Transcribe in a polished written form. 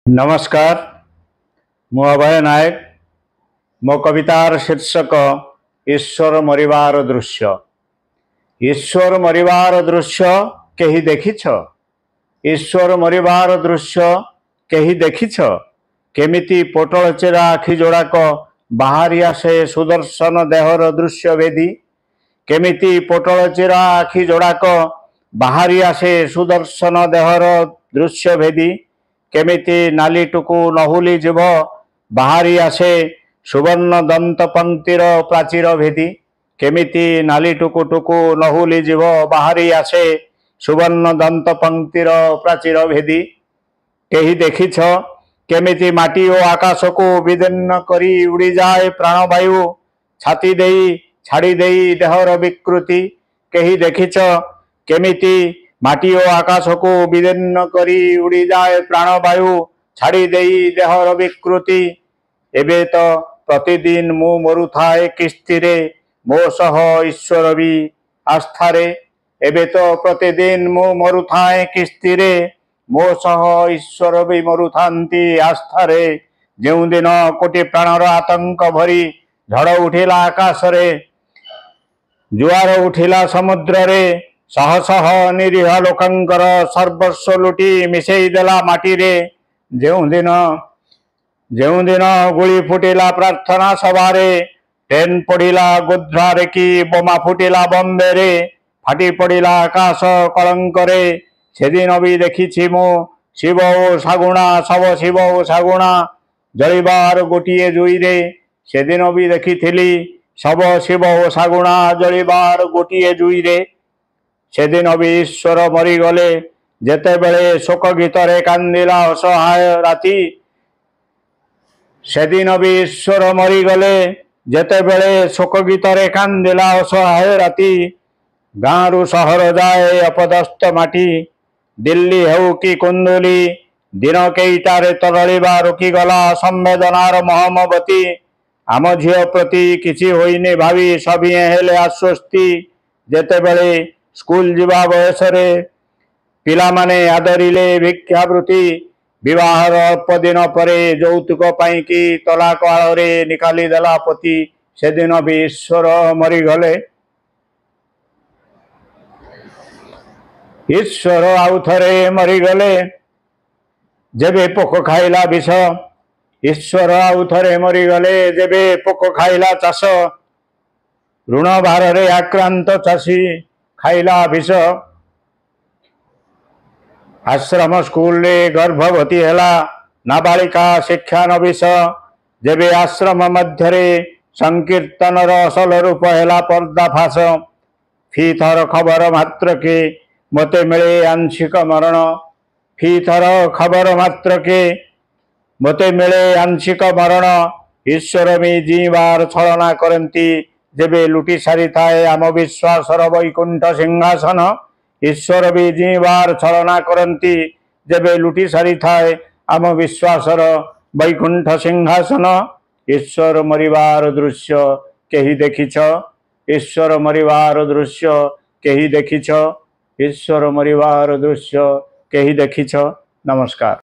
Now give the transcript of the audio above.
नमस्कार मु अभय नायक मो कवितार शीर्षक ईश्वर मरिबार दृश्य। ईश्वर मरिबार दृश्य केही देखिछ? ईश्वर मरिबार दृश्य केही देखिछ? केमिति पोटल चेरा आखि जोड़ाक बाहरी आसे सुदर्शन देहर दृश्य भेदी। केमिति पोटल चेरा आखि जोड़ाक बाहरी आसे सुदर्शन देहर दृश्य भेदी। केमिति नाली टुकु नहुली जीव बाहरी आसे सुवर्ण दंत पंक्तिर प्राचीर भेदी। केमिति नाली टुकु टुकु नहुली जीव बाहरी आसे सुवर्ण दंत पंक्तिर प्राचीर भेदी। केही देखिछ? केमिति माटी और आकाश को विदीर्ण करी उड़ी जाए प्राणवायु छाती देई छाड़ी देई देहर विकृति। केही देखिछ? केमिति माटी और आकाश को विदीर्ण करी उड़ी जाए प्राणवायु छाड़ी देई देहर विकृति। एबे तो प्रतिदिन मु मरुथाए किस्तिरे मो सह ईश्वर भी आस्थारे। एबे तो प्रतिदिन मु मरुथाए किस्तिरे मो सह ईश्वर भी मरुथांती आस्थारे। जो दिन कोटी प्राणर आतंक भरी झड़ उठिला आकाश रे जुआर उठिला समुद्र रे शह शह निरीह लोकंकर सर्वस्व लुटी मिसेई देला माटी रे। जो दिन गुली फुटिला प्रार्थना सभारे ट्रेन पड़िला गोध्रारे कि बोमा फुटिला बम्बे रे फाटी पड़िला आकाश कलंक रे सेदिन भी देखिछि मु शिव ओ सागुणा सब शिव ओ सागुणा जलिबार गोटिए जुई रे। सेदिन भी देखिथिली सब शिव ओ सागुणा जलिबार गोटिए जुई रे। सेदिन भी ईश्वर मरीगले जेते बेले शोक गीतरे कांदिला असहाय राति। सेदिन भी ईश्वर मरीगले जेते बेले शोक गीतरे कांदिला असहाय राति। गाँरु सहर जाए अपदस्थ माटी दिल्ली हेउ कि कुंदुली दिन केईटारे तरलिबा रुकी गला संवेदनार महमबती। आम झील प्रति किछि होइने भावी सभिए हेले आश्वस्ति। जेते बेले स्कूल जीवा बयस रे पिला माने आदरिले भिक्षावृत्ति विवाहर अल्प दिन परे यौतुक पाई कि तलाक आଳରେ निकाली देला पति। सेदिन भी ईश्वर मरीगले। ईश्वर आउ थरे मरीगले जेबे पोक खाइला विष। ईश्वर आउ थरे मरीगले जेबे पोक खाइला चाष। ऋण भार रे आक्रांत चाषी खाइला विष। आश्रम स्कूल रे गर्भवती हेला नाबालिका शिक्षा नविश। जेबे आश्रम मध्य रे संकीर्तन असल रूप हेला पर्दाफाश। फी थर खबर मात्र के मते मिले आंशिक मरण। फी थर खबर मात्र के मते मिले आंशिक मरण। ईश्वर में जीवार छलना करती जेबे लुटी सारी थाए आम विश्वासर वैकुंठ सिंहासन। ईश्वर भी जीवार छलना करती जेबे लुटी सारी थाए आम विश्वासर वैकुंठ सिंहासन। ईश्वर मरिबार दृश्य केही देखिछ? ईश्वर मरिबार दृश्य केही देखिछ? ईश्वर मरिबार दृश्य केही देखिछ? नमस्कार।